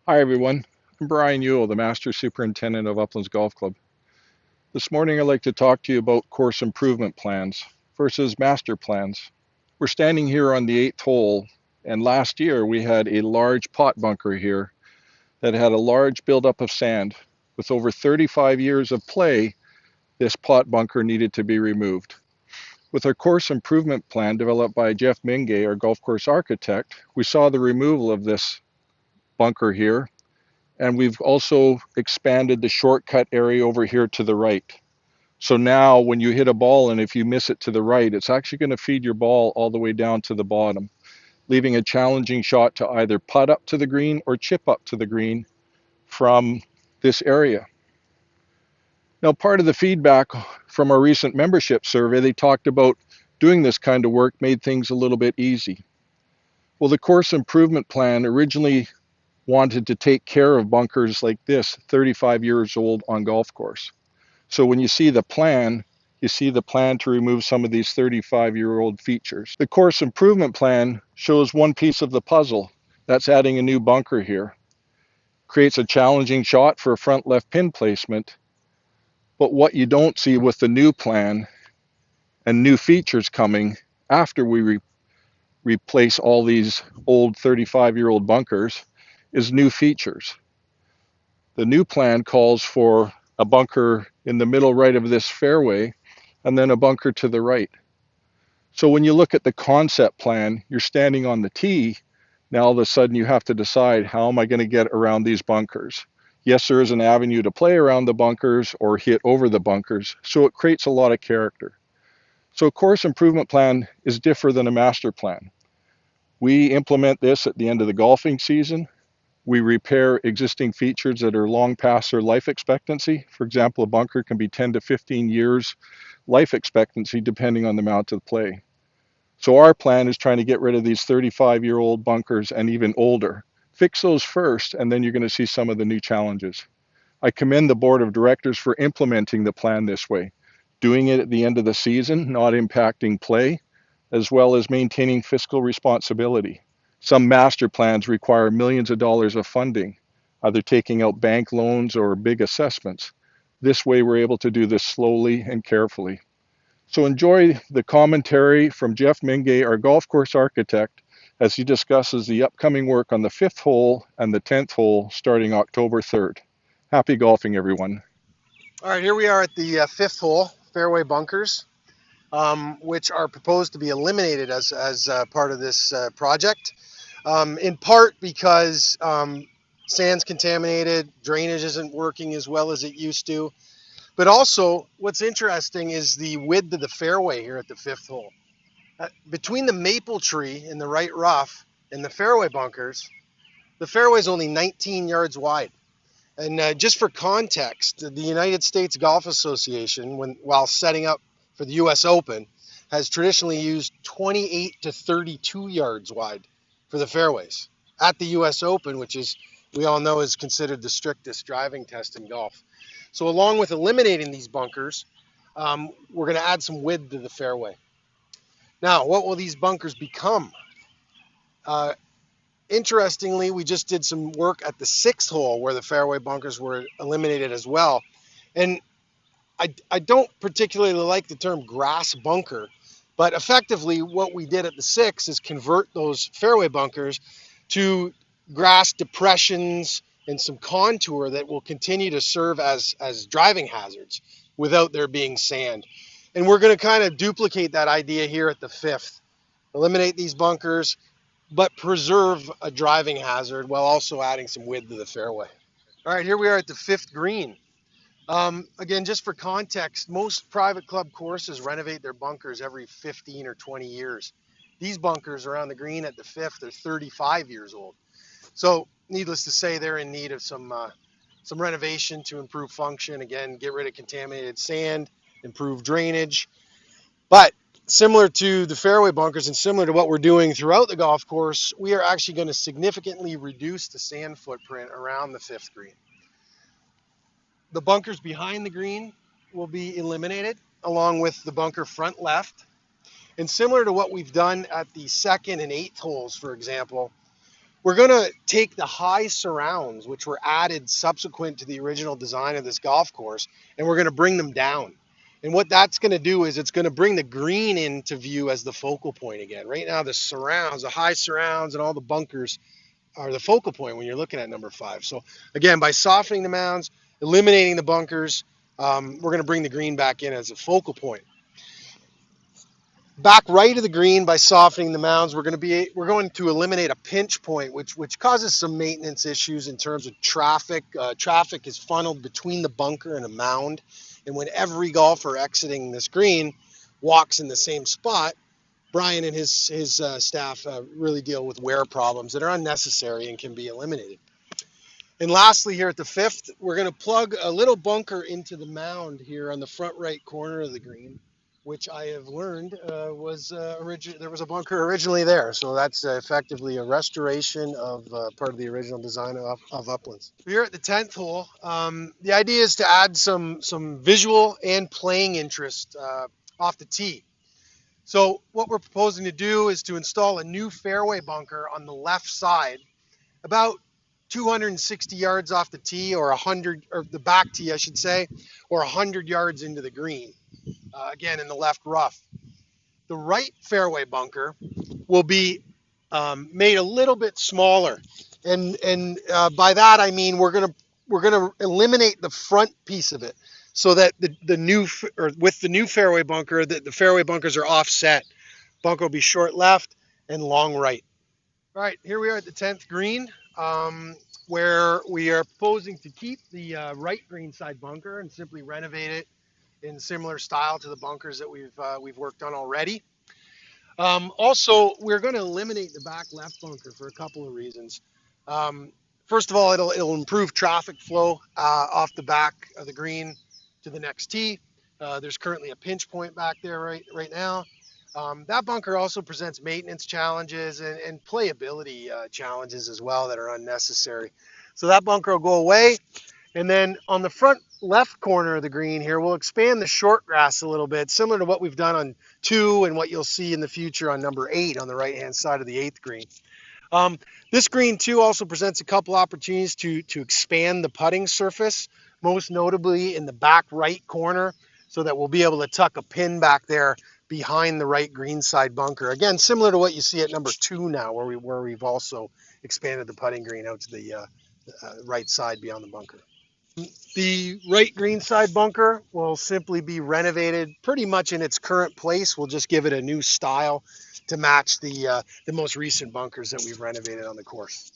Hi, everyone. I'm Brian Ewell, the Master Superintendent of Uplands Golf Club. This morning, I'd like to talk to you about course improvement plans versus master plans. We're standing here on the 8th hole, and last year we had a large pot bunker here that had a large buildup of sand. With over 35 years of play, this pot bunker needed to be removed. With our course improvement plan developed by Jeff Mingay, our golf course architect, we saw the removal of this bunker here, and we've also expanded the shortcut area over here to the right. So now when you hit a ball and if you miss it to the right, it's actually going to feed your ball all the way down to the bottom, leaving a challenging shot to either putt up to the green or chip up to the green from this area. Now, part of the feedback from our recent membership survey, they talked about doing this kind of work made things a little bit easy. Well, the course improvement plan originally wanted to take care of bunkers like this, 35 years old on golf course. So when you see the plan to remove some of these 35-year-old features. The course improvement plan shows one piece of the puzzle. That's adding a new bunker here. Creates a challenging shot for a front left pin placement. But what you don't see with the new plan and new features coming after we replace all these old 35-year-old bunkers is new features. The new plan calls for a bunker in the middle right of this fairway and then a bunker to the right. So when you look at the concept plan, you're standing on the tee. Now all of a sudden you have to decide, how am I going to get around these bunkers? Yes, there is an avenue to play around the bunkers or hit over the bunkers. So it creates a lot of character. So a course improvement plan is different than a master plan. We implement this at the end of the golfing season. We repair existing features that are long past their life expectancy. For example, a bunker can be 10 to 15 years life expectancy depending on the amount of play. So our plan is trying to get rid of these 35-year-old bunkers and even older. Fix those first, and then you're going to see some of the new challenges. I commend the board of directors for implementing the plan this way, doing it at the end of the season, not impacting play, as well as maintaining fiscal responsibility. Some master plans require millions of dollars of funding, either taking out bank loans or big assessments. This way, we're able to do this slowly and carefully. So enjoy the commentary from Jeff Mingay, our golf course architect, as he discusses the upcoming work on the 5th hole and the 10th hole starting October 3rd. Happy golfing, everyone. All right, here we are at the fifth hole, fairway bunkers, which are proposed to be eliminated as part of this project, in part because sand's contaminated, drainage isn't working as well as it used to. But also, what's interesting is the width of the fairway here at the fifth hole. Between the maple tree in the right rough and the fairway bunkers, the fairway is only 19 yards wide. And just for context, the United States Golf Association, while setting up for the U.S. Open, has traditionally used 28 to 32 yards wide for the fairways at the U.S. Open, which is, we all know, is considered the strictest driving test in golf. So along with eliminating these bunkers, we're going to add some width to the fairway. Now, what will these bunkers become? Uh, Interestingly, we just did some work at the sixth hole where the fairway bunkers were eliminated as well. And I don't particularly like the term grass bunker, but effectively what we did at the sixth is convert those fairway bunkers to grass depressions and some contour that will continue to serve as driving hazards without there being sand. And we're going to kind of duplicate that idea here at the fifth. Eliminate these bunkers, but preserve a driving hazard while also adding some width to the fairway. All right, here we are at the fifth green. Again, just for context, most private club courses renovate their bunkers every 15 or 20 years. These bunkers around the green at the fifth are 35 years old. So needless to say, they're in need of some renovation to improve function. Again, get rid of contaminated sand, improve drainage. But similar to the fairway bunkers and similar to what we're doing throughout the golf course, we are actually going to significantly reduce the sand footprint around the fifth green. The bunkers behind the green will be eliminated along with the bunker front left. And similar to what we've done at the second and eighth holes, for example, We're going to take the high surrounds, which were added subsequent to the original design of this golf course, and we're going to bring them down. And what that's going to do is it's going to bring the green into view as the focal point again. Right now, the surrounds, the high surrounds, and all the bunkers are the focal point when you're looking at number 5. So again, by softening the mounds, eliminating the bunkers, we're going to bring the green back in as a focal point. Back right of the green, by softening the mounds, we're going to eliminate a pinch point, which causes some maintenance issues in terms of traffic. Traffic is funneled between the bunker and a mound, and when every golfer exiting this green walks in the same spot, Brian and his staff really deal with wear problems that are unnecessary and can be eliminated. And lastly, here at the 5th, we're going to plug a little bunker into the mound here on the front right corner of the green, which I have learned was there was a bunker originally there. So that's effectively a restoration of part of the original design of Uplands. Here at the 10th hole, the idea is to add some visual and playing interest off the tee. So what we're proposing to do is to install a new fairway bunker on the left side, about 260 yards off the tee, or 100, or the back tee, I should say, or 100 yards into the green, again in the left rough. The right fairway bunker will be made a little bit smaller, and by that I mean we're gonna eliminate the front piece of it, so that the new, or with the new fairway bunker, the fairway bunkers are offset. Bunker will be short left and long right. All right, here we are at the 10th green, where we are proposing to keep the right green side bunker and simply renovate it in similar style to the bunkers that we've worked on already. Also, we're going to eliminate the back left bunker for a couple of reasons. First of all, it'll improve traffic flow off the back of the green to the next tee. There's currently a pinch point back there right now. That bunker also presents maintenance challenges and playability challenges as well that are unnecessary. So that bunker will go away. And then on the front left corner of the green here, we'll expand the short grass a little bit, similar to what we've done on 2 and what you'll see in the future on number 8 on the right-hand side of the 8th green. This green too also presents a couple opportunities to expand the putting surface, most notably in the back right corner, so that we'll be able to tuck a pin back there behind the right green side bunker. Again, similar to what you see at number 2 now, where we've also expanded the putting green out to the right side beyond the bunker. The right green side bunker will simply be renovated pretty much in its current place. We'll just give it a new style to match the most recent bunkers that we've renovated on the course.